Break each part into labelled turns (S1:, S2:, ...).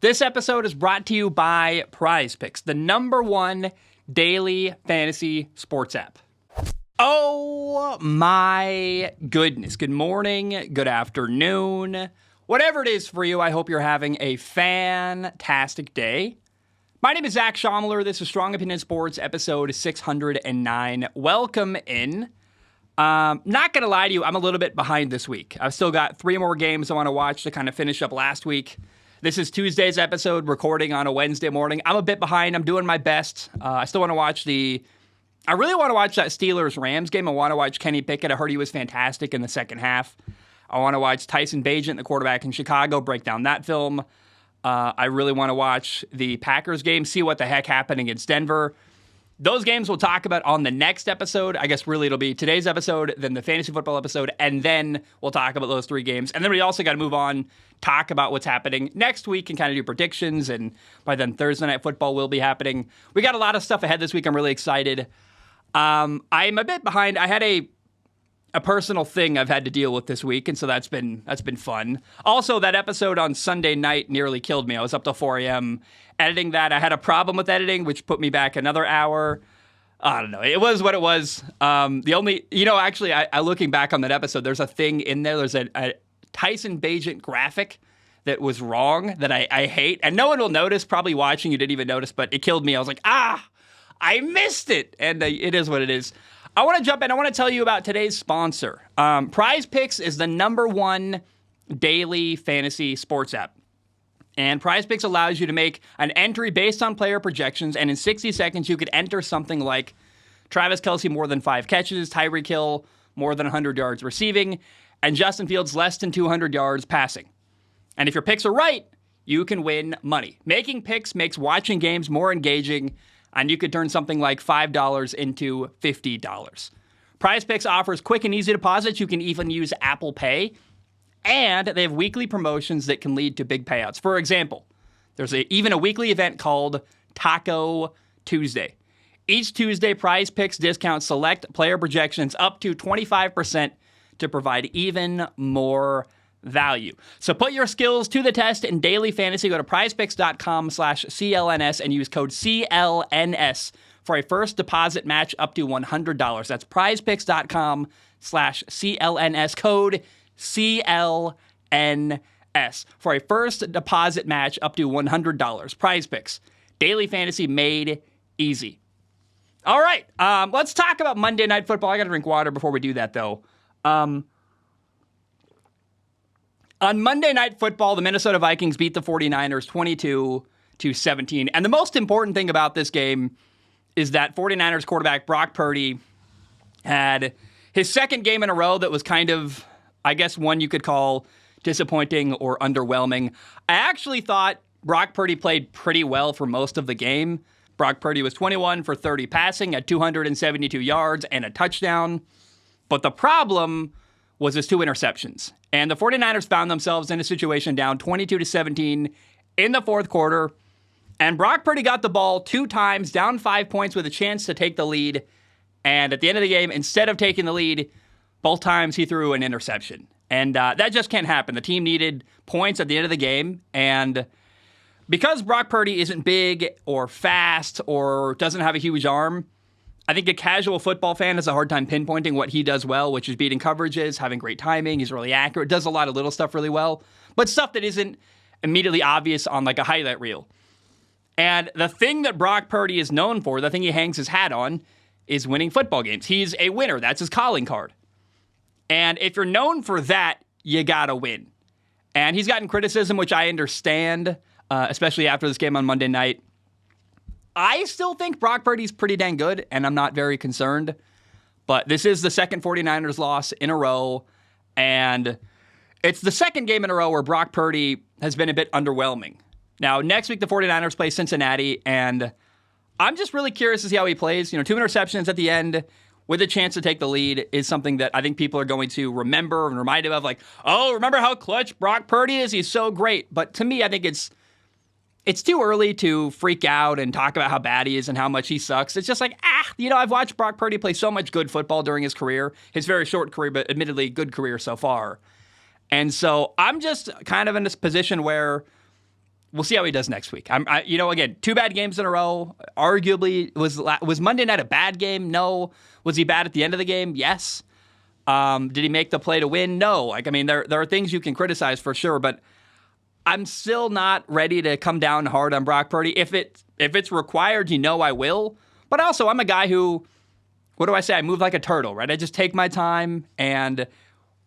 S1: This episode is brought to you by Prize Picks, the #1 daily fantasy sports app. Oh my goodness. Good morning, good afternoon, whatever it is for you. I hope you're having a fantastic day. My name is Zach Schomler. This is Strong Opinion Sports, episode 609. Welcome in. Not going to lie to you, I'm a little bit behind this week. I've still got 3 more games I want to watch to kind of finish up last week. This is Tuesday's episode, recording on a Wednesday morning. I'm a bit behind. I'm doing my best. I still want to watch I really want to watch that Steelers-Rams game. I want to watch Kenny Pickett. I heard he was fantastic in the second half. I want to watch Tyson Bagent, the quarterback in Chicago, break down that film. I really want to watch the Packers game, see what the heck happened against Denver. Those games we'll talk about on the next episode. I guess really it'll be today's episode, then the fantasy football episode, and then we'll talk about those 3 games. And then we also got to move on, talk about what's happening next week and kind of do predictions. And by then, Thursday Night Football will be happening. We got a lot of stuff ahead this week. I'm really excited. I'm a bit behind. I had a personal thing I've had to deal with this week, and so that's been fun. Also, that episode on Sunday night nearly killed me. I was up till 4 a.m. editing that. I had a problem with editing, which put me back another hour. I don't know. It was what it was. Actually, I looking back on that episode, there's a thing in there. There's a Tyson Bagent graphic that was wrong that I hate, and no one will notice. Probably watching, you didn't even notice, but it killed me. I was like, I missed it, and it is what it is. I want to jump in. I want to tell you about today's sponsor. Prize Picks is the #1 daily fantasy sports app. And Prize Picks allows you to make an entry based on player projections, and in 60 seconds, you could enter something like Travis Kelce more than 5 catches, Tyreek Hill more than 100 yards receiving, and Justin Fields less than 200 yards passing. And if your picks are right, you can win money. Making picks makes watching games more engaging, and you could turn something like $5 into $50. Prize Picks offers quick and easy deposits. You can even use Apple Pay. And they have weekly promotions that can lead to big payouts. For example, there's even a weekly event called Taco Tuesday. Each Tuesday, Prize Picks discounts select player projections up to 25% to provide even more value. So put your skills to the test in daily fantasy. Go to prizepicks.com/CLNS and use code CLNS for a first deposit match up to $100. That's prizepicks.com/CLNS, code CLNS for a first deposit match up to $100. Prize Picks. Daily fantasy made easy. All right, let's talk about Monday Night Football. I got to drink water before we do that, though. On Monday Night Football, the Minnesota Vikings beat the 49ers 22-17. And the most important thing about this game is that 49ers quarterback Brock Purdy had his second game in a row that was kind of, I guess, one you could call disappointing or underwhelming. I actually thought Brock Purdy played pretty well for most of the game. Brock Purdy was 21 for 30 passing at 272 yards and a touchdown. But the problem was his 2 interceptions. And the 49ers found themselves in a situation down 22-17 in the fourth quarter. And Brock Purdy got the ball 2 times, down 5 points with a chance to take the lead. And at the end of the game, instead of taking the lead, both times he threw an interception. And that just can't happen. The team needed points at the end of the game. And because Brock Purdy isn't big or fast or doesn't have a huge arm, I think a casual football fan has a hard time pinpointing what he does well, which is beating coverages, having great timing. He's really accurate, does a lot of little stuff really well, but stuff that isn't immediately obvious on like a highlight reel. And the thing that Brock Purdy is known for, the thing he hangs his hat on, is winning football games. He's a winner. That's his calling card. And if you're known for that, you gotta win. And he's gotten criticism, which I understand, especially after this game on Monday night. I still think Brock Purdy's pretty dang good, and I'm not very concerned. But this is the second 49ers loss in a row, and it's the second game in a row where Brock Purdy has been a bit underwhelming. Now, next week, the 49ers play Cincinnati, and I'm just really curious to see how he plays. 2 interceptions at the end with a chance to take the lead is something that I think people are going to remember and remind him of, like, oh, remember how clutch Brock Purdy is? He's so great. But to me, I think it's too early to freak out and talk about how bad he is and how much he sucks. It's just like, I've watched Brock Purdy play so much good football during his career, his very short career, but admittedly good career so far. And so I'm just kind of in this position where we'll see how he does next week. Again, 2 bad games in a row. Arguably, was Monday night a bad game? No. Was he bad at the end of the game? Yes. Did he make the play to win? No. There are things you can criticize for sure, but I'm still not ready to come down hard on Brock Purdy. If it's required, I will. But also, I'm a guy who, what do I say? I move like a turtle, right? I just take my time, and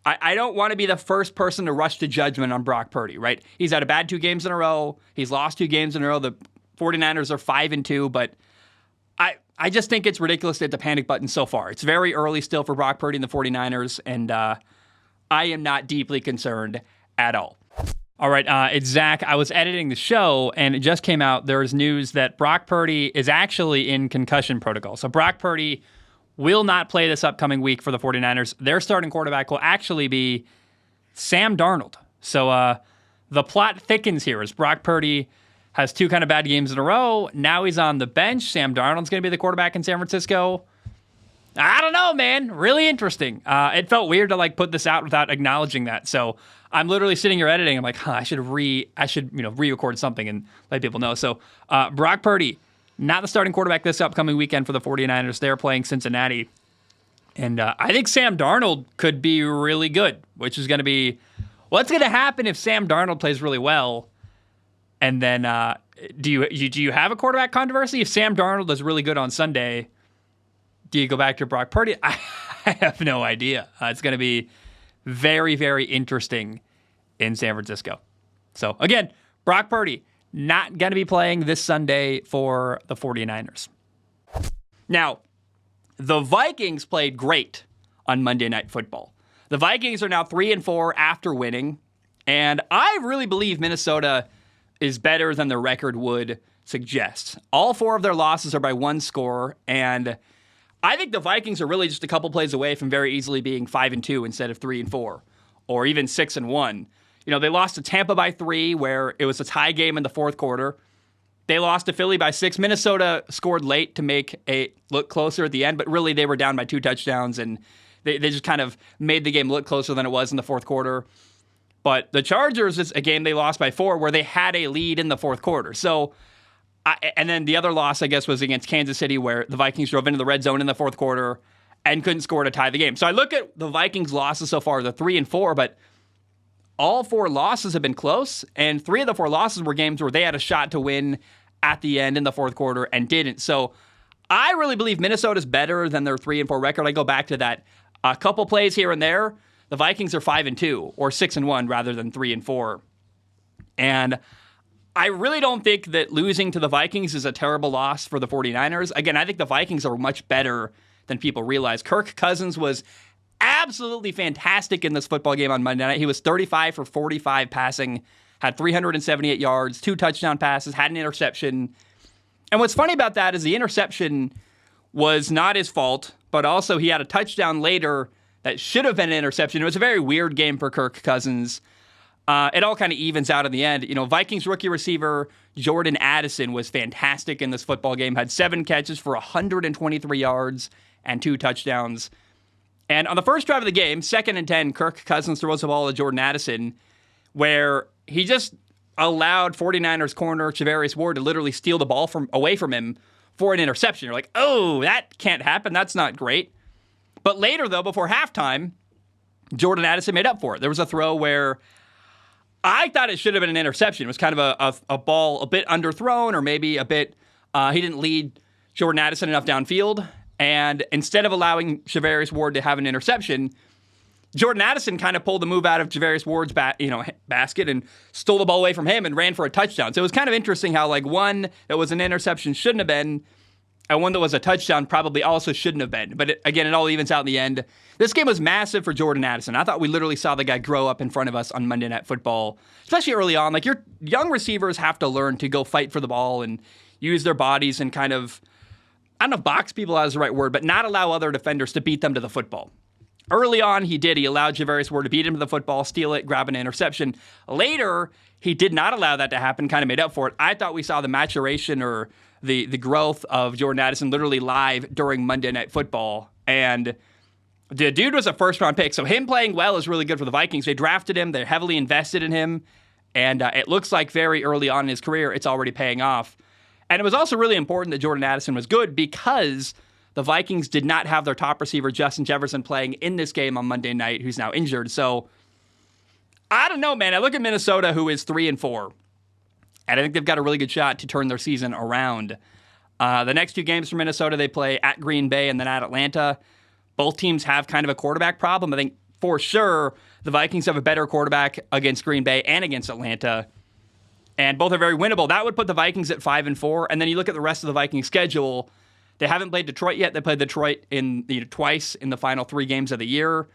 S1: I don't want to be the first person to rush to judgment on Brock Purdy, right? He's had a bad 2 games in a row. He's lost 2 games in a row. The 49ers are 5-2, but I just think it's ridiculous to hit the panic button so far. It's very early still for Brock Purdy and the 49ers, and I am not deeply concerned at all. All right, it's Zach. I was editing the show, and it just came out. There's news that Brock Purdy is actually in concussion protocol. So Brock Purdy will not play this upcoming week for the 49ers. Their starting quarterback will actually be Sam Darnold. So the plot thickens here as Brock Purdy has 2 kind of bad games in a row. Now he's on the bench. Sam Darnold's going to be the quarterback in San Francisco. I don't know, man. Really interesting. It felt weird to put this out without acknowledging that. So I'm literally sitting here editing. I'm like, I should re-record something and let people know. So Brock Purdy, not the starting quarterback this upcoming weekend for the 49ers. They're playing Cincinnati. And I think Sam Darnold could be really good, which is going to be what's going to happen if Sam Darnold plays really well. And then do you have a quarterback controversy? If Sam Darnold is really good on Sunday, do you go back to Brock Purdy? I have no idea. It's going to be very, very interesting in San Francisco. So, again, Brock Purdy not going to be playing this Sunday for the 49ers. Now, the Vikings played great on Monday Night Football. The Vikings are now 3-4 after winning, and I really believe Minnesota is better than their record would suggest. All 4 of their losses are by 1 score, and I think the Vikings are really just a couple plays away from very easily being 5-2 instead of 3-4, or even 6-1. They lost to Tampa by 3, where it was a tie game in the 4th quarter. They lost to Philly by 6. Minnesota scored late to make it look closer at the end, but really they were down by 2 touchdowns, and they just kind of made the game look closer than it was in the 4th quarter. But the Chargers is a game they lost by 4, where they had a lead in the 4th quarter. So, and then the other loss, I guess, was against Kansas City, where the Vikings drove into the red zone in the 4th quarter and couldn't score to tie the game. So I look at the Vikings' losses so far, the 3-4, but all 4 losses have been close, and 3 of the 4 losses were games where they had a shot to win at the end in the 4th quarter and didn't. So I really believe Minnesota's better than their 3-4 record. I go back to that a couple plays here and there. The Vikings are 5-2 or 6-1 rather than 3-4. And I really don't think that losing to the Vikings is a terrible loss for the 49ers. Again, I think the Vikings are much better than people realize. Kirk Cousins was absolutely fantastic in this football game on Monday night. He was 35 for 45 passing, had 378 yards, 2 touchdown passes, had an interception. And what's funny about that is the interception was not his fault, but also he had a touchdown later that should have been an interception. It was a very weird game for Kirk Cousins. It all kind of evens out in the end. Vikings rookie receiver Jordan Addison was fantastic in this football game, had 7 catches for 123 yards and 2 touchdowns. And on the first drive of the game, 2nd and 10, Kirk Cousins throws the ball to Jordan Addison, where he just allowed 49ers corner Charvarius Ward to literally steal the ball away from him for an interception. You're like, oh, that can't happen. That's not great. But later, though, before halftime, Jordan Addison made up for it. There was a throw where I thought it should have been an interception. It was kind of a ball a bit underthrown, or maybe a bit, he didn't lead Jordan Addison enough downfield. And instead of allowing Charvarius Ward to have an interception, Jordan Addison kind of pulled the move out of Charvarius Ward's basket and stole the ball away from him and ran for a touchdown. So it was kind of interesting how one that was an interception shouldn't have been, and one that was a touchdown probably also shouldn't have been. But it all evens out in the end. This game was massive for Jordan Addison. I thought we literally saw the guy grow up in front of us on Monday Night Football, especially early on. Your young receivers have to learn to go fight for the ball and use their bodies and kind of, I don't know if box people is the right word, but not allow other defenders to beat them to the football. Early on, he did. He allowed Charvarius Ward to beat him to the football, steal it, grab an interception. Later, he did not allow that to happen, kind of made up for it. I thought we saw the maturation or the growth of Jordan Addison literally live during Monday Night Football. And the dude was a first-round pick, so him playing well is really good for the Vikings. They drafted him. They heavily invested in him. And it looks like very early on in his career, it's already paying off. And it was also really important that Jordan Addison was good because the Vikings did not have their top receiver, Justin Jefferson, playing in this game on Monday night, who's now injured. So, I don't know, man. I look at Minnesota, who is 3-4, and I think they've got a really good shot to turn their season around. The next two games for Minnesota, they play at Green Bay and then at Atlanta. Both teams have kind of a quarterback problem. I think for sure the Vikings have a better quarterback against Green Bay and against Atlanta, and both are very winnable. That would put the Vikings at 5-4, and then you look at the rest of the Vikings schedule. They haven't played Detroit yet. They played Detroit twice in the final 3 games of the year.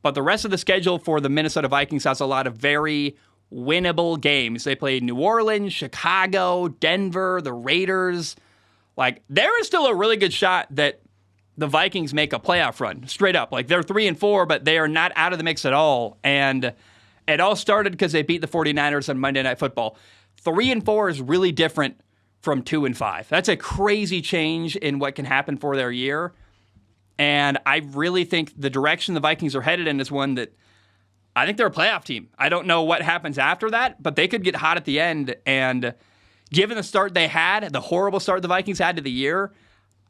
S1: But the rest of the schedule for the Minnesota Vikings has a lot of very winnable games. They played New Orleans, Chicago, Denver, the Raiders. Like, there is still a really good shot that the Vikings make a playoff run, straight up. Like, they're 3-4, but they are not out of the mix at all. And it all started because they beat the 49ers on Monday Night Football. 3-4 is really different from 2-5. That's a crazy change in what can happen for their year. And I really think the direction the Vikings are headed in is one that I think they're a playoff team. I don't know what happens after that, but they could get hot at the end. And given the start they had, the horrible start the Vikings had to the year,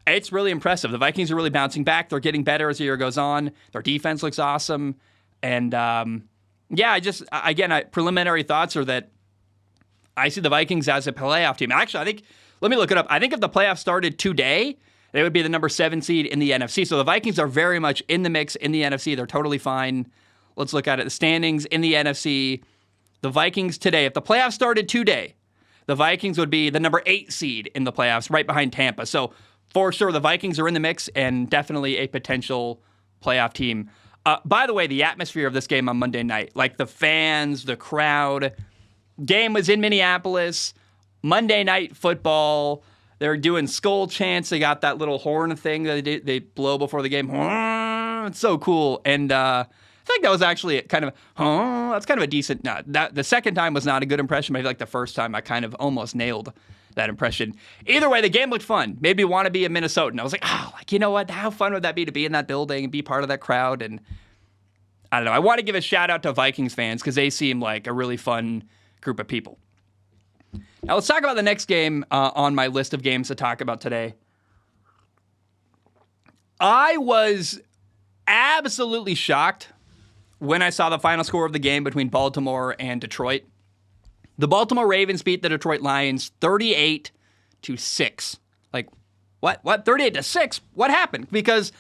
S1: it's really impressive. The Vikings are really bouncing back. They're getting better as the year goes on. Their defense looks awesome. And preliminary thoughts are that I see the Vikings as a playoff team. Actually, let me look it up. I think if the playoffs started today, they would be the number 7 seed in the NFC. So the Vikings are very much in the mix in the NFC. They're totally fine. Let's look at it. The standings in the NFC. The Vikings today, if the playoffs started today, the Vikings would be the number 8 seed in the playoffs, right behind Tampa. So for sure, the Vikings are in the mix and definitely a potential playoff team. By the way, the atmosphere of this game on Monday night, like the fans, the crowd, game was in Minneapolis. Monday Night Football. They're doing skull chants. They got that little horn thing that they blow before the game. It's so cool. And I think that was actually that's kind of a decent. The second time was not a good impression. Maybe like the first time I kind of almost nailed that impression. Either way, the game looked fun. Made me want to be a Minnesotan. I was like, you know what? How fun would that be to be in that building and be part of that crowd? And I don't know. I want to give a shout out to Vikings fans because they seem like a really fun group of people. Now let's talk about the next game on my list of games to talk about today. I was absolutely shocked when I saw the final score of the game between Baltimore and Detroit. The Baltimore Ravens beat the Detroit Lions 38-6. Like, what? 38-6? What happened? Because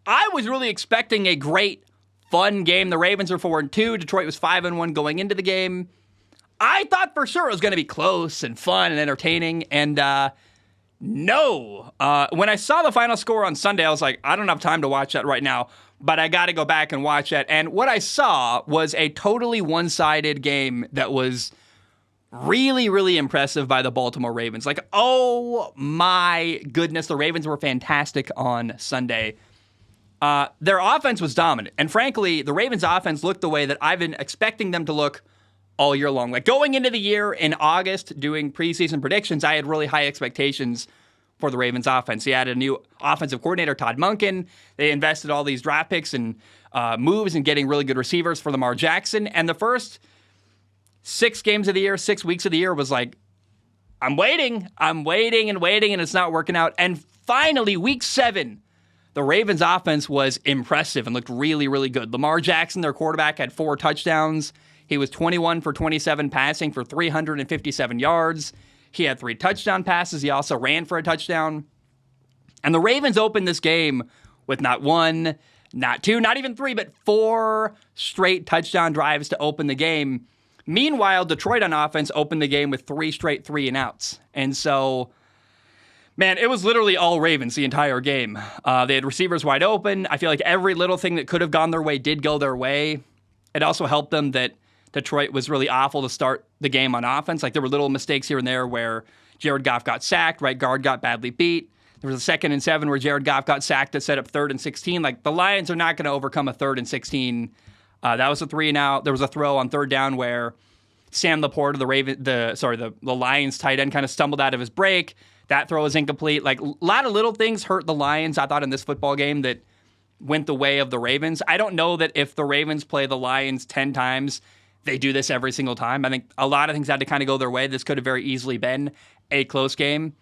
S1: I was really expecting a great, fun game. The Ravens are 4-2. Detroit was 5-1 going into the game. I thought for sure it was going to be close and fun and entertaining, and no. When I saw the final score on Sunday, I was like, I don't have time to watch that right now, but I got to go back and watch that. And what I saw was a totally one-sided game that was really, really impressive by the Baltimore Ravens. Like, oh my goodness, the Ravens were fantastic on Sunday. Their offense was dominant, and frankly, the Ravens' offense looked the way that I've been expecting them to look all year long. Like going into the year in August doing preseason predictions, I had really high expectations for the Ravens offense. They added a new offensive coordinator, Todd Monken. They invested all these draft picks and moves and getting really good receivers for Lamar Jackson. And the first 6 weeks of the year was like, I'm waiting, and it's not working out. And finally, week 7, the Ravens offense was impressive and looked really, really good. Lamar Jackson, their quarterback, had 4 touchdowns. He was 21 for 27 passing for 357 yards. He had 3 touchdown passes. He also ran for a touchdown. And the Ravens opened this game with not 1, not 2, not even 3, but 4 straight touchdown drives to open the game. Meanwhile, Detroit on offense opened the game with 3 straight 3-and-outs. And so, man, it was literally all Ravens the entire game. They had receivers wide open. I feel like every little thing that could have gone their way did go their way. It also helped them that Detroit was really awful to start the game on offense. Like there were little mistakes here and there where Jared Goff got sacked, right guard got badly beat. There was a 2nd and 7 where Jared Goff got sacked to set up 3rd and 16. Like the Lions are not going to overcome a 3rd and 16. That was a 3-and-out. There was a throw on 3rd down where Sam Laporta, the Lions tight end, kind of stumbled out of his break. That throw was incomplete. Like a lot of little things hurt the Lions, I thought, in this football game that went the way of the Ravens. I don't know that if the Ravens play the Lions 10 times, they do this every single time. I think a lot of things had to kind of go their way. This could have very easily been a close game.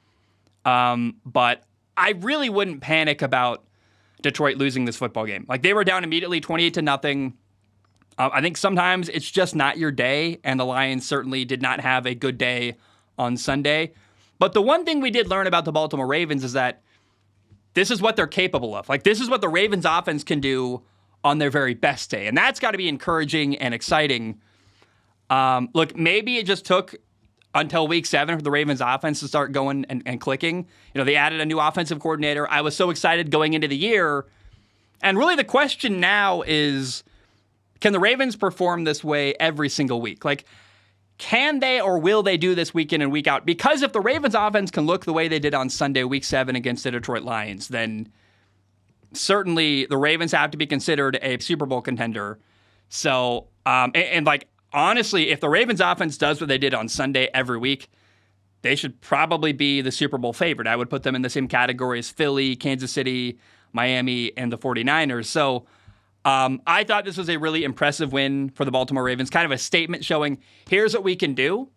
S1: But I really wouldn't panic about Detroit losing this football game. Like, they were down immediately 28-0. I think sometimes it's just not your day, and the Lions certainly did not have a good day on Sunday. But the one thing we did learn about the Baltimore Ravens is that this is what they're capable of. Like, this is what the Ravens offense can do on their very best day. And that's got to be encouraging and exciting. Look, maybe it just took until week 7 for the Ravens offense to start going and clicking. You know, they added a new offensive coordinator. I was so excited going into the year. And really the question now is, can the Ravens perform this way every single week? Like, can they or will they do this week in and week out? Because if the Ravens offense can look the way they did on Sunday, week 7 against the Detroit Lions, then certainly the Ravens have to be considered a Super Bowl contender. So, honestly, if the Ravens offense does what they did on Sunday every week, they should probably be the Super Bowl favorite. I would put them in the same category as Philly, Kansas City, Miami, and the 49ers. So I thought this was a really impressive win for the Baltimore Ravens, kind of a statement showing, here's what we can do.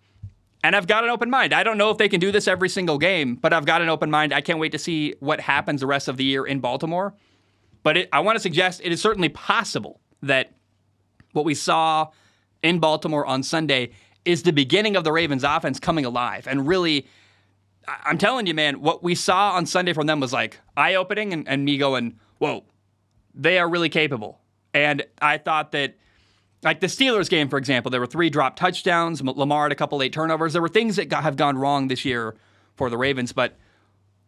S1: And I've got an open mind. I don't know if they can do this every single game, but I've got an open mind. I can't wait to see what happens the rest of the year in Baltimore. But I want to suggest it is certainly possible that what we saw in Baltimore on Sunday is the beginning of the Ravens offense coming alive. And really, I'm telling you, man, what we saw on Sunday from them was like eye-opening and me going, whoa, they are really capable. And I thought that, like the Steelers game, for example, there were 3 dropped touchdowns. Lamar had a couple late turnovers. There were things that have gone wrong this year for the Ravens, but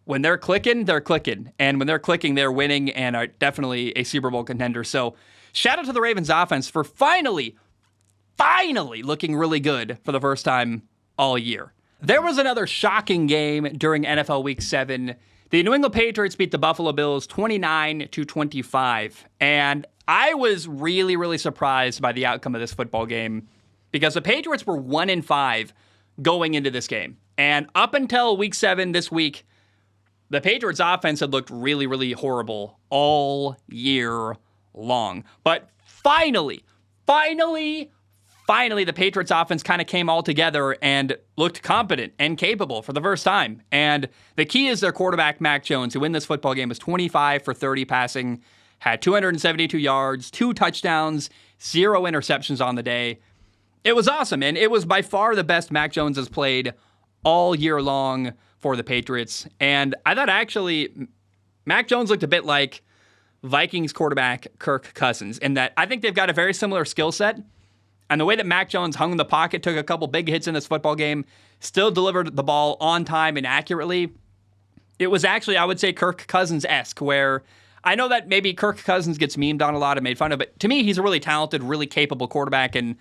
S1: when they're clicking, they're clicking. And when they're clicking, they're winning and are definitely a Super Bowl contender. So shout out to the Ravens offense for finally looking really good for the first time all year. There was another shocking game during NFL Week 7. The New England Patriots beat the Buffalo Bills 29-25. And I was really, really surprised by the outcome of this football game because the Patriots were 1-5 going into this game. And up until Week 7 this week, the Patriots offense had looked really, really horrible all year long. But finally, the Patriots offense kind of came all together and looked competent and capable for the first time. And the key is their quarterback, Mac Jones, who in this football game was 25 for 30 passing, had 272 yards, 2 touchdowns, 0 interceptions on the day. It was awesome, and it was by far the best Mac Jones has played all year long for the Patriots. And I thought actually Mac Jones looked a bit like Vikings quarterback Kirk Cousins in that I think they've got a very similar skill set. And the way that Mac Jones hung in the pocket, took a couple big hits in this football game, still delivered the ball on time and accurately. It was actually, I would say, Kirk Cousins-esque, where I know that maybe Kirk Cousins gets memed on a lot and made fun of, but to me, he's a really talented, really capable quarterback and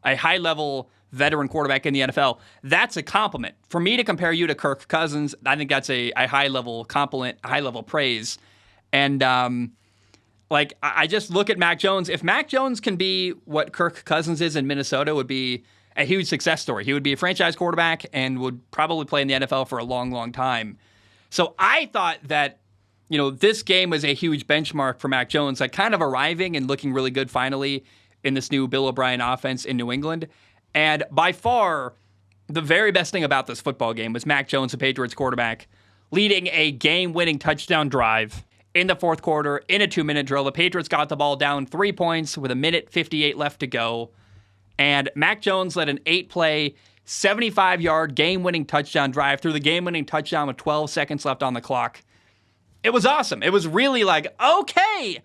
S1: a high-level veteran quarterback in the NFL. That's a compliment. For me to compare you to Kirk Cousins, I think that's a high-level compliment, high-level praise. And I just look at Mac Jones. If Mac Jones can be what Kirk Cousins is in Minnesota, it would be a huge success story. He would be a franchise quarterback and would probably play in the NFL for a long, long time. So I thought that, this game was a huge benchmark for Mac Jones, like kind of arriving and looking really good finally in this new Bill O'Brien offense in New England. And by far, the very best thing about this football game was Mac Jones, the Patriots quarterback, leading a game-winning touchdown drive in the fourth quarter in a 2-minute drill. The Patriots got the ball down 3 points with 1:58 left to go. And Mac Jones led an 8-play, 75-yard game-winning touchdown drive through the game-winning touchdown with 12 seconds left on the clock. It was awesome. It was really like, okay,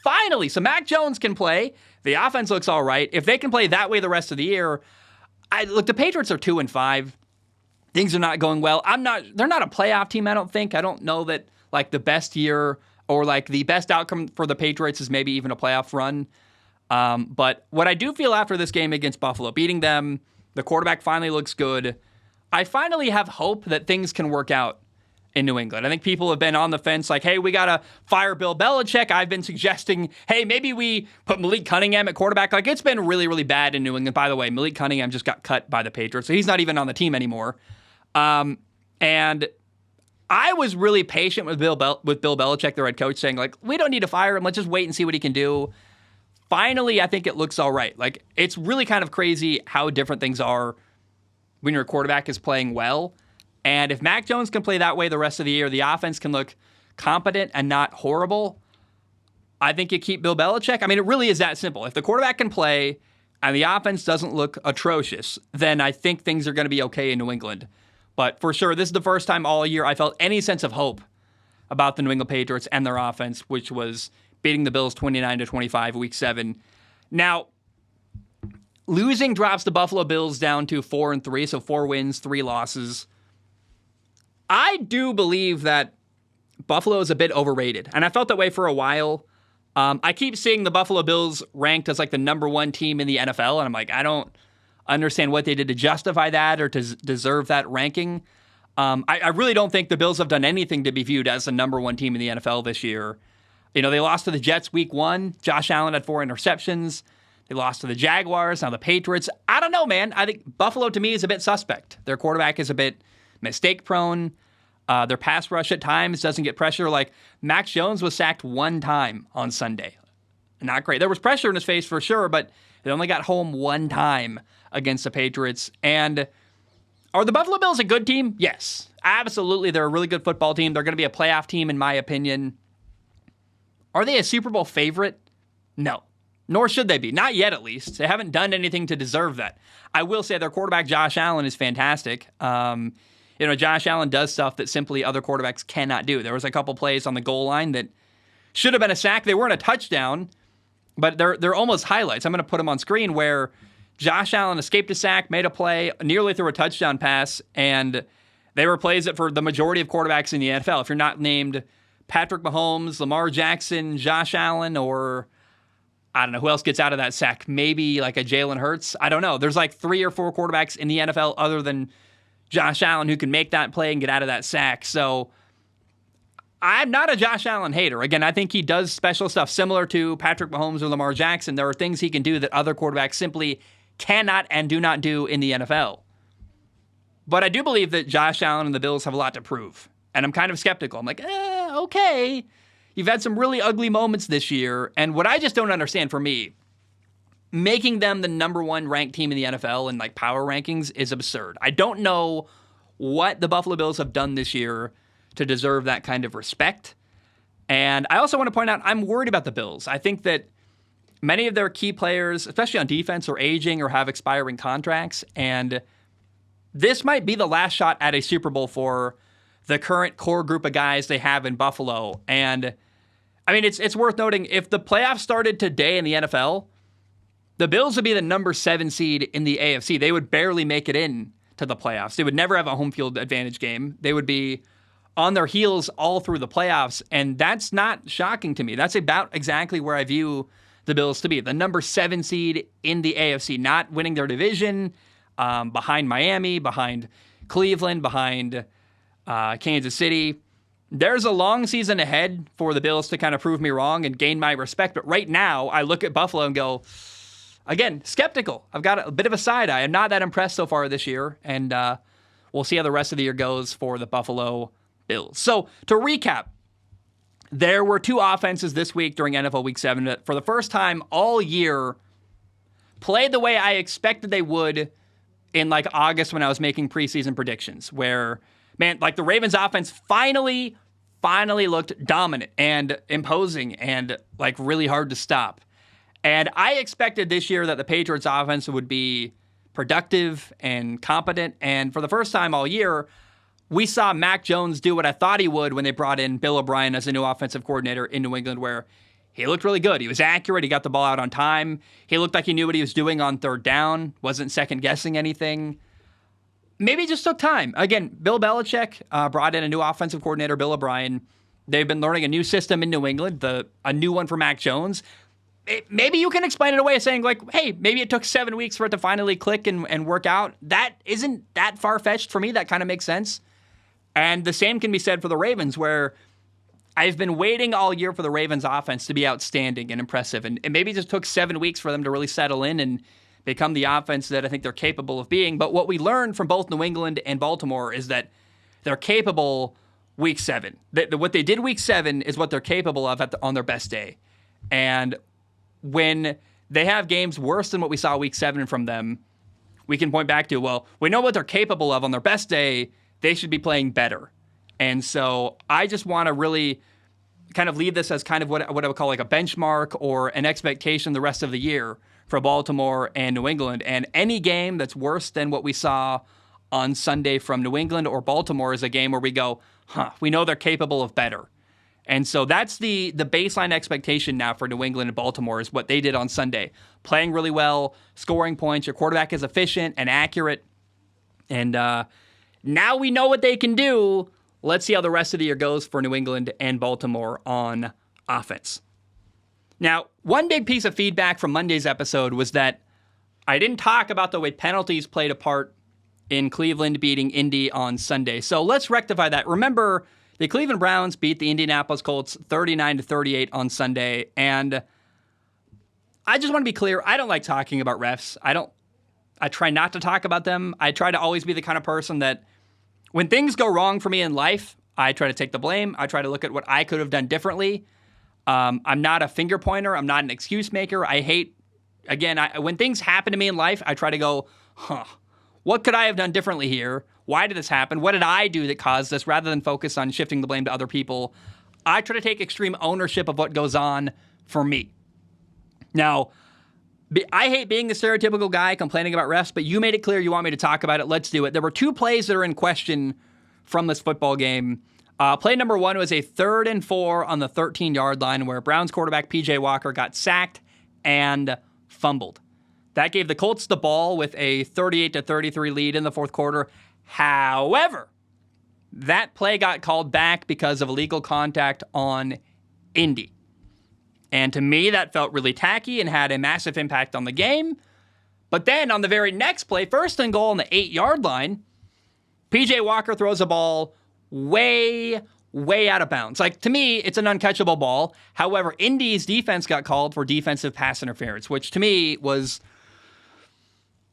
S1: finally. So Mac Jones can play. The offense looks all right. If they can play that way the rest of the year, the Patriots are 2-5. Things are not going well. They're not a playoff team, I don't think. I don't know that the best year or the best outcome for the Patriots is maybe even a playoff run. But what I do feel after this game against Buffalo, beating them, the quarterback finally looks good. I finally have hope that things can work out in New England. I think people have been on the fence hey, we got to fire Bill Belichick. I've been suggesting, hey, maybe we put Malik Cunningham at quarterback. It's been really, really bad in New England. By the way, Malik Cunningham just got cut by the Patriots, so he's not even on the team anymore. And I was really patient with Bill Belichick, their head coach, saying, we don't need to fire him. Let's just wait and see what he can do. finally, I think it looks all right. Like, it's really kind of crazy how different things are when your quarterback is playing well. And if Mac Jones can play that way the rest of the year, the offense can look competent and not horrible, I think you keep Bill Belichick. I mean, it really is that simple. If the quarterback can play and the offense doesn't look atrocious, then I think things are going to be okay in New England. But for sure, this is the first time all year I felt any sense of hope about the New England Patriots and their offense, which was beating the Bills 29-25 week 7. Now, losing drops the Buffalo Bills down to 4-3, so 4 wins, 3 losses. I do believe that Buffalo is a bit overrated, and I felt that way for a while. I keep seeing the Buffalo Bills ranked as like the number 1 team in the NFL, and I'm like, I don't understand what they did to justify that or to deserve that ranking. I really don't think the Bills have done anything to be viewed as the number 1 team in the NFL this year. You know, they lost to the Jets week 1. Josh Allen had 4 interceptions. They lost to the Jaguars, now the Patriots. I don't know, man. I think Buffalo, to me, is a bit suspect. Their quarterback is a bit mistake-prone. Their pass rush at times doesn't get pressure. Like, Max Jones was sacked 1 time on Sunday. Not great. There was pressure in his face for sure, but they only got home 1 time against the Patriots. And are the Buffalo Bills a good team? Yes, absolutely. They're a really good football team. They're going to be a playoff team, in my opinion. Are they a Super Bowl favorite? No. Nor should they be. Not yet, at least. They haven't done anything to deserve that. I will say their quarterback, Josh Allen, is fantastic. Josh Allen does stuff that simply other quarterbacks cannot do. There was a couple plays on the goal line that should have been a sack. They weren't a touchdown, but they're almost highlights. I'm going to put them on screen where Josh Allen escaped a sack, made a play, nearly threw a touchdown pass, and they were plays that for the majority of quarterbacks in the NFL. If you're not named Patrick Mahomes, Lamar Jackson, Josh Allen, or I don't know who else gets out of that sack. Maybe like a Jalen Hurts. I don't know. There's like 3 or 4 quarterbacks in the NFL other than Josh Allen who can make that play and get out of that sack. So I'm not a Josh Allen hater. Again, I think he does special stuff similar to Patrick Mahomes or Lamar Jackson. There are things he can do that other quarterbacks simply cannot and do not do in the NFL. But I do believe that Josh Allen and the Bills have a lot to prove. And I'm kind of skeptical. I'm like, okay. You've had some really ugly moments this year. And what I just don't understand for me, making them the number 1 ranked team in the NFL in like power rankings is absurd. I don't know what the Buffalo Bills have done this year to deserve that kind of respect. And I also want to point out, I'm worried about the Bills. I think that many of their key players, especially on defense, are aging or have expiring contracts. And this might be the last shot at a Super Bowl for the current core group of guys they have in Buffalo. And I mean, it's worth noting, if the playoffs started today in the NFL, the Bills would be the number 7 seed in the AFC. They would barely make it in to the playoffs. They would never have a home field advantage game. They would be on their heels all through the playoffs. And that's not shocking to me. That's about exactly where I view the Bills to be. The number 7 seed in the AFC, not winning their division, behind Miami, behind Cleveland, behind Kansas City. There's a long season ahead for the Bills to kind of prove me wrong and gain my respect. But right now, I look at Buffalo and go, again, skeptical. I've got a bit of a side eye. I'm not that impressed so far this year. And we'll see how the rest of the year goes for the Buffalo Bills. So to recap, there were 2 offenses this week during NFL Week 7 that for the first time all year played the way I expected they would in like August when I was making preseason predictions, where, man, like the Ravens offense finally looked dominant and imposing and like really hard to stop. And I expected this year that the Patriots offense would be productive and competent. And for the first time all year, we saw Mac Jones do what I thought he would when they brought in Bill O'Brien as a new offensive coordinator in New England, where he looked really good. He was accurate. He got the ball out on time. He looked like he knew what he was doing on 3rd down, wasn't second-guessing anything. Maybe it just took time. Again, Bill Belichick brought in a new offensive coordinator, Bill O'Brien. They've been learning a new system in New England, a new one for Mac Jones. Maybe you can explain it away saying, like, hey, maybe it took 7 weeks for it to finally click and work out. That isn't that far-fetched for me. That kind of makes sense. And the same can be said for the Ravens, where I've been waiting all year for the Ravens offense to be outstanding and impressive. And maybe it just took 7 weeks for them to really settle in and become the offense that I think they're capable of being. But what we learned from both New England and Baltimore is that they're capable week 7. What they did week 7 is what they're capable of on their best day. And when they have games worse than what we saw week 7 from them, we can point back to, well, we know what they're capable of on their best day. They should be playing better. And so I just want to really kind of leave this as kind of what I would call like a benchmark or an expectation the rest of the year for Baltimore and New England. And any game that's worse than what we saw on Sunday from New England or Baltimore is a game where we go, we know they're capable of better. And so that's the baseline expectation now for New England and Baltimore is what they did on Sunday. Playing really well, scoring points, your quarterback is efficient and accurate. And now we know what they can do. Let's see how the rest of the year goes for New England and Baltimore on offense. Now, one big piece of feedback from Monday's episode was that I didn't talk about the way penalties played a part in Cleveland beating Indy on Sunday. So let's rectify that. Remember, the Cleveland Browns beat the Indianapolis Colts 39-38 on Sunday, and I just want to be clear, I don't like talking about refs. I try not to talk about them. I try to always be the kind of person that when things go wrong for me in life, I try to take the blame. I try to look at what I could have done differently. I'm not a finger pointer. I'm not an excuse maker. I hate, again, when things happen to me in life, I try to go, what could I have done differently here? Why did this happen? What did I do that caused this? Rather than focus on shifting the blame to other people, I try to take extreme ownership of what goes on for me. Now, I hate being the stereotypical guy complaining about refs, but you made it clear you want me to talk about it. Let's do it. There were 2 plays that are in question from this football game. Play number 1 was a 3rd and 4 on the 13-yard line where Browns quarterback P.J. Walker got sacked and fumbled. That gave the Colts the ball with a 38-33 lead in the fourth quarter. However, that play got called back because of illegal contact on Indy. And to me, that felt really tacky and had a massive impact on the game. But then on the very next play, 1st and goal on the 8-yard line, P.J. Walker throws a ball way out of bounds. Like, to me, it's an uncatchable ball. However, Indy's defense got called for defensive pass interference, which to me was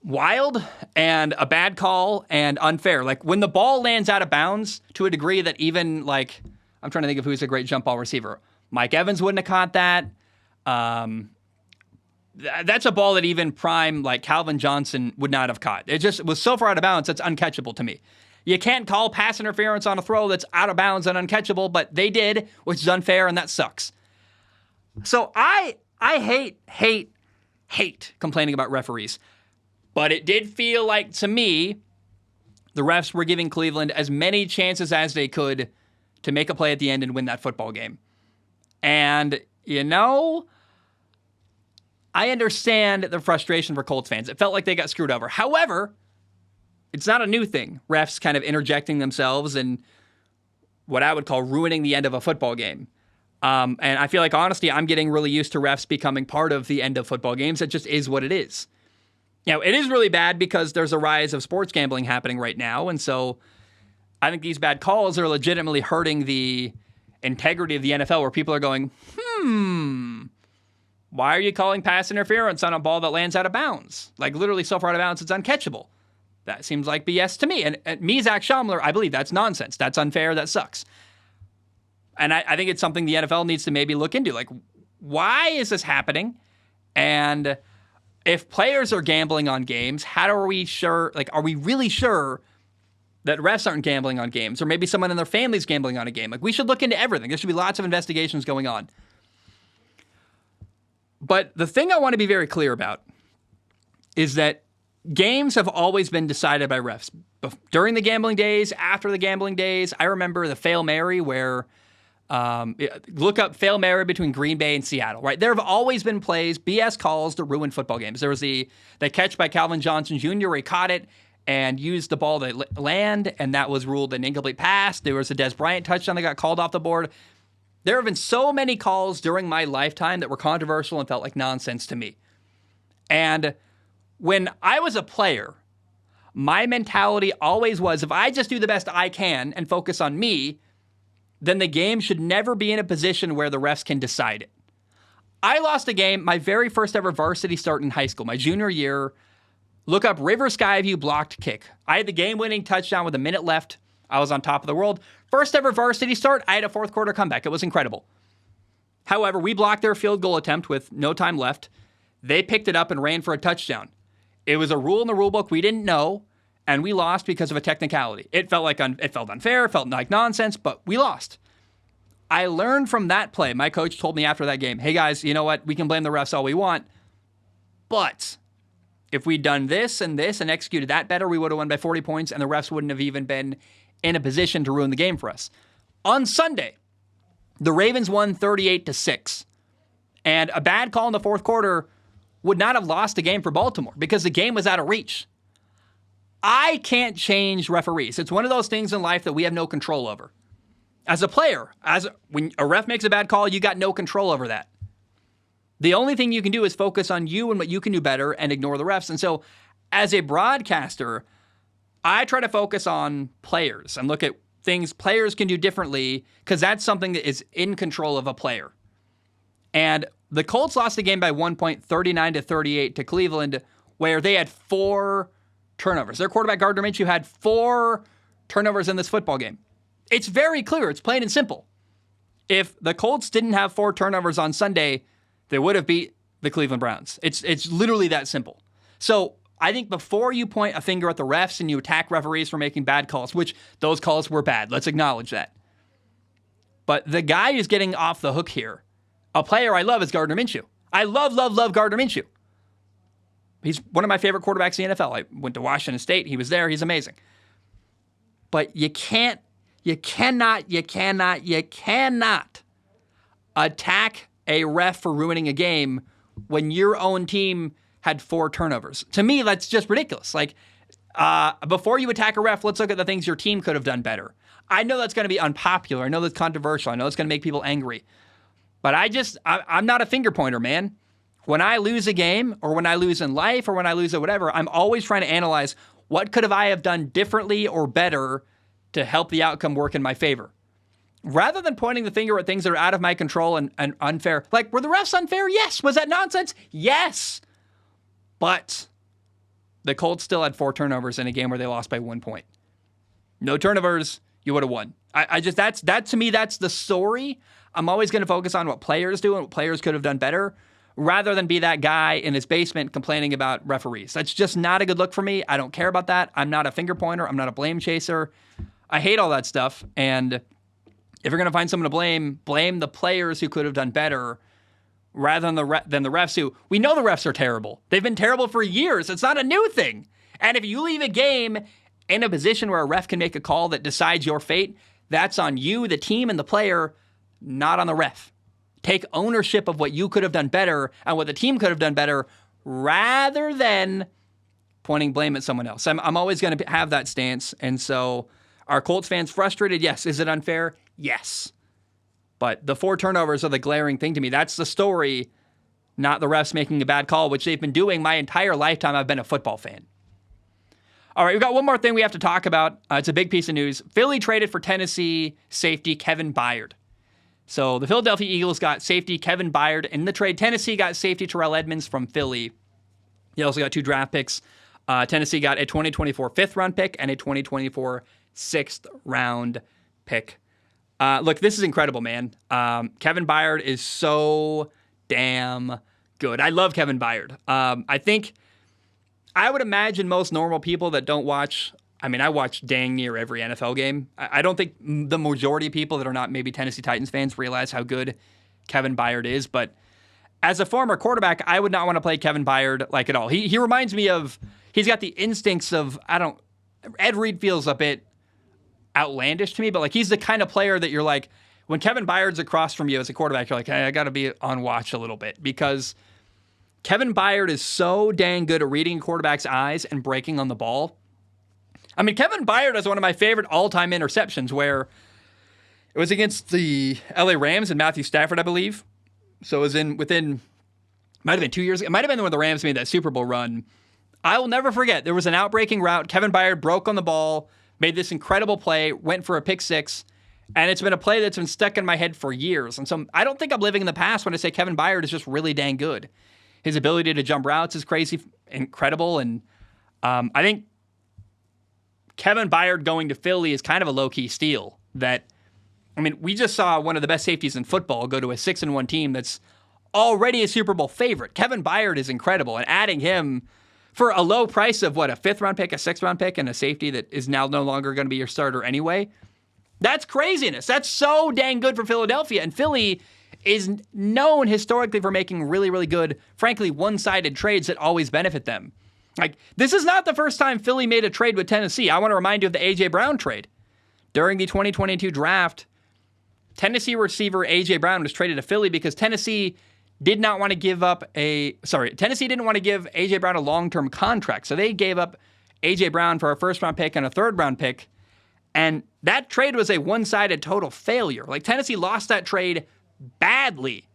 S1: wild and a bad call and unfair. Like, when the ball lands out of bounds to a degree that even, like, I'm trying to think of who's a great jump ball receiver. Mike Evans wouldn't have caught that. That's a ball that even prime, like, Calvin Johnson would not have caught. It just was so far out of bounds, it's uncatchable to me. You can't call pass interference on a throw that's out of bounds and uncatchable, but they did, which is unfair, and that sucks. So I hate complaining about referees. But it did feel like, to me, the refs were giving Cleveland as many chances as they could to make a play at the end and win that football game. And, I understand the frustration for Colts fans. It felt like they got screwed over. However, it's not a new thing. Refs kind of interjecting themselves and what I would call ruining the end of a football game. And I feel like, honestly, I'm getting really used to refs becoming part of the end of football games. It just is what it is. It is really bad because there's a rise of sports gambling happening right now. And so I think these bad calls are legitimately hurting the integrity of the NFL, where people are going, why are you calling pass interference on a ball that lands out of bounds? Like, literally so far out of bounds, it's uncatchable. That seems like BS to me. And me, Zach Schaumler, I believe that's nonsense. That's unfair. That sucks. And I think it's something the NFL needs to maybe look into. Like, why is this happening? And if players are gambling on games, how are we sure, like, are we really sure that refs aren't gambling on games? Or maybe someone in their family's gambling on a game? Like, we should look into everything. There should be lots of investigations going on. But the thing I want to be very clear about is that games have always been decided by refs. During the gambling days, after the gambling days, I remember the Fail Mary where, look up Fail Mary between Green Bay and Seattle, right? There have always been plays, BS calls to ruin football games. There was the catch by Calvin Johnson Jr. where he caught it and used the ball to land, and that was ruled an incomplete pass. There was a Des Bryant touchdown that got called off the board. There have been so many calls during my lifetime that were controversial and felt like nonsense to me. And when I was a player, my mentality always was, if I just do the best I can and focus on me, then the game should never be in a position where the refs can decide it. I lost a game, my very first ever varsity start in high school, my junior year. Look up River Skyview blocked kick. I had the game-winning touchdown with a minute left. I was on top of the world. First ever varsity start, I had a fourth quarter comeback. It was incredible. However, we blocked their field goal attempt with no time left. They picked it up and ran for a touchdown. It was a rule in the rule book we didn't know, and we lost because of a technicality. It felt unfair, it felt like nonsense, but we lost. I learned from that play. My coach told me after that game, hey guys, you know what? We can blame the refs all we want, but if we'd done this and executed that better, we would have won by 40 points, and the refs wouldn't have even been in a position to ruin the game for us. On Sunday, the Ravens won 38-6, and a bad call in the fourth quarter would not have lost the game for Baltimore because the game was out of reach. I can't change referees. It's one of those things in life that we have no control over. As a player, when a ref makes a bad call, you got no control over that. The only thing you can do is focus on you and what you can do better and ignore the refs. And so as a broadcaster, I try to focus on players and look at things players can do differently because that's something that is in control of a player. And the Colts lost the game by 1 point, 39-38 to Cleveland, where they had 4 turnovers. Their quarterback, Gardner Minshew, had 4 turnovers in this football game. It's very clear. It's plain and simple. If the Colts didn't have 4 turnovers on Sunday, they would have beat the Cleveland Browns. It's literally that simple. So I think before you point a finger at the refs and you attack referees for making bad calls, which those calls were bad, let's acknowledge that. But the guy who's getting off the hook here, a player I love, is Gardner Minshew. I love Gardner Minshew. He's one of my favorite quarterbacks in the NFL. I went to Washington State. He was there. He's amazing. But you cannot attack a ref for ruining a game when your own team had 4 turnovers. To me, that's just ridiculous. Like, before you attack a ref, let's look at the things your team could have done better. I know that's going to be unpopular. I know that's controversial. I know it's going to make people angry. But I'm not a finger pointer, man. When I lose a game, or when I lose in life, or when I lose at whatever, I'm always trying to analyze what could I have done differently or better to help the outcome work in my favor. Rather than pointing the finger at things that are out of my control and unfair. Like, were the refs unfair? Yes. Was that nonsense? Yes. But the Colts still had 4 turnovers in a game where they lost by 1 point. No turnovers, you would have won. That to me, that's the story. I'm always going to focus on what players do and what players could have done better, rather than be that guy in his basement complaining about referees. That's just not a good look for me. I don't care about that. I'm not a finger pointer. I'm not a blame chaser. I hate all that stuff. And if you're going to find someone to blame the players who could have done better rather than the refs who, we know the refs are terrible. They've been terrible for years. It's not a new thing. And if you leave a game in a position where a ref can make a call that decides your fate, that's on you, the team, and the player, not on the ref. Take ownership of what you could have done better and what the team could have done better, rather than pointing blame at someone else. I'm always going to have that stance. And so, are Colts fans frustrated? Yes. Is it unfair? Yes. But the 4 turnovers are the glaring thing to me. That's the story, not the refs making a bad call, which they've been doing my entire lifetime I've been a football fan. All right, we've got one more thing we have to talk about. It's a big piece of news. Philly traded for Tennessee safety Kevin Byard. So the Philadelphia Eagles got safety Kevin Byard in the trade. Tennessee got safety Terrell Edmonds from Philly. They also got 2 draft picks. Tennessee got a 2024 5th-round pick and a 2024 6th-round pick. Look, this is incredible, man. Kevin Byard is so damn good. I love Kevin Byard. I would imagine most normal people that don't watch, I watch dang near every NFL game. I don't think the majority of people that are not maybe Tennessee Titans fans realize how good Kevin Byard is. But as a former quarterback, I would not want to play Kevin Byard like at all. He reminds me of, he's got the instincts of, Ed Reed feels a bit outlandish to me, but like he's the kind of player that you're like, when Kevin Byard's across from you as a quarterback, you're like, hey, I got to be on watch a little bit, because Kevin Byard is so dang good at reading a quarterback's eyes and breaking on the ball. Kevin Byard has one of my favorite all-time interceptions, where it was against the LA Rams and Matthew Stafford, I believe. So it was might have been 2 years ago. It might have been when the Rams made that Super Bowl run. I will never forget. There was an outbreaking route. Kevin Byard broke on the ball, made this incredible play, went for a pick 6, and it's been a play that's been stuck in my head for years. And so I don't think I'm living in the past when I say Kevin Byard is just really dang good. His ability to jump routes is crazy, incredible, and I think Kevin Byard going to Philly is kind of a low-key steal that I mean, we just saw one of the best safeties in football go to a 6-1 team that's already a Super Bowl favorite. Kevin Byard is incredible, and adding him for a low price of what, a 5th-round pick, a 6th-round pick, and a safety that is now no longer going to be your starter anyway. That's craziness. That's so dang good for Philadelphia. And Philly is known historically for making really, really good, frankly, one-sided trades that always benefit them. Like, this is not the first time Philly made a trade with Tennessee. I want to remind you of the A.J. Brown trade. During the 2022 draft, Tennessee receiver A.J. Brown was traded to Philly because Tennessee didn't want to give A.J. Brown a long-term contract. So they gave up A.J. Brown for a 1st-round pick and a 3rd-round pick. And that trade was a one-sided total failure. Like, Tennessee lost that trade badly.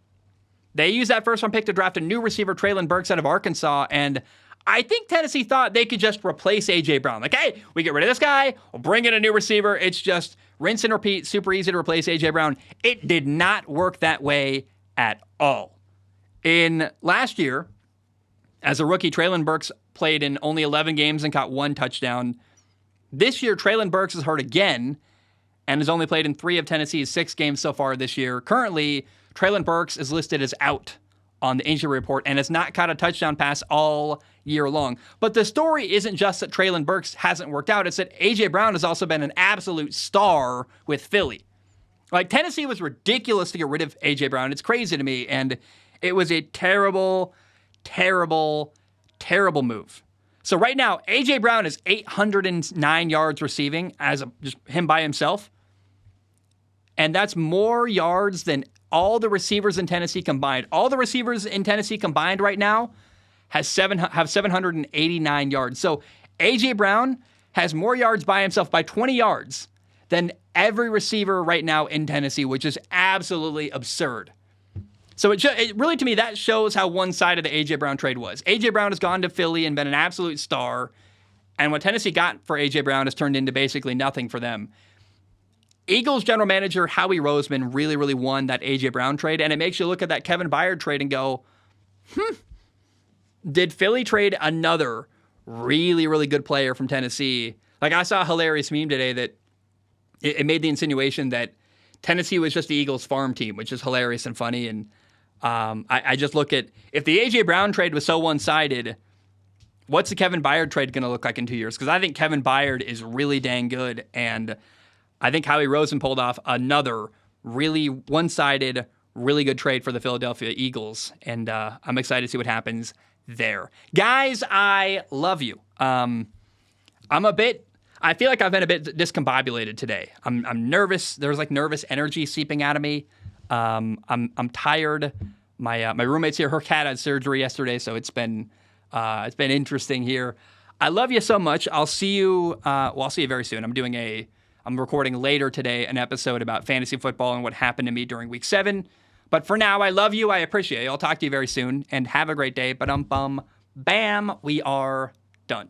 S1: They used that 1st-round pick to draft a new receiver, Treylon Burks, out of Arkansas. And I think Tennessee thought they could just replace A.J. Brown. Like, hey, we get rid of this guy, we'll bring in a new receiver. It's just rinse and repeat, super easy to replace A.J. Brown. It did not work that way at all. In last year, as a rookie, Treylon Burks played in only 11 games and caught 1 touchdown. This year, Treylon Burks is hurt again and has only played in 3 of Tennessee's 6 games so far this year. Currently, Treylon Burks is listed as out on the injury report and has not caught a touchdown pass all year long. But the story isn't just that Treylon Burks hasn't worked out. It's that A.J. Brown has also been an absolute star with Philly. Like, Tennessee was ridiculous to get rid of A.J. Brown. It's crazy to me. And it was a terrible, terrible, terrible move. So right now, A.J. Brown is 809 yards receiving as just him by himself. And that's more yards than all the receivers in Tennessee combined. All the receivers in Tennessee combined right now have 789 yards. So A.J. Brown has more yards by himself by 20 yards than every receiver right now in Tennessee, which is absolutely absurd. So it really, to me, that shows how one-sided the A.J. Brown trade was. A.J. Brown has gone to Philly and been an absolute star, and what Tennessee got for A.J. Brown has turned into basically nothing for them. Eagles general manager Howie Roseman really, really won that A.J. Brown trade, and it makes you look at that Kevin Byard trade and go, did Philly trade another really, really good player from Tennessee? Like, I saw a hilarious meme today that it made the insinuation that Tennessee was just the Eagles farm team, which is hilarious and funny, and I just look at, if the A.J. Brown trade was so one-sided, what's the Kevin Byard trade going to look like in 2 years? Because I think Kevin Byard is really dang good, and I think Howie Roseman pulled off another really one-sided, really good trade for the Philadelphia Eagles, and I'm excited to see what happens there. Guys, I love you. I feel like I've been a bit discombobulated today. I'm nervous. There's like nervous energy seeping out of me. I'm tired. My roommate's here. Her cat had surgery yesterday, so it's been interesting here. I love you so much. I'll see you. I'll see you very soon. I'm recording later today an episode about fantasy football and what happened to me during week 7. But for now, I love you. I appreciate you. I'll talk to you very soon, and have a great day. Bam, we are done.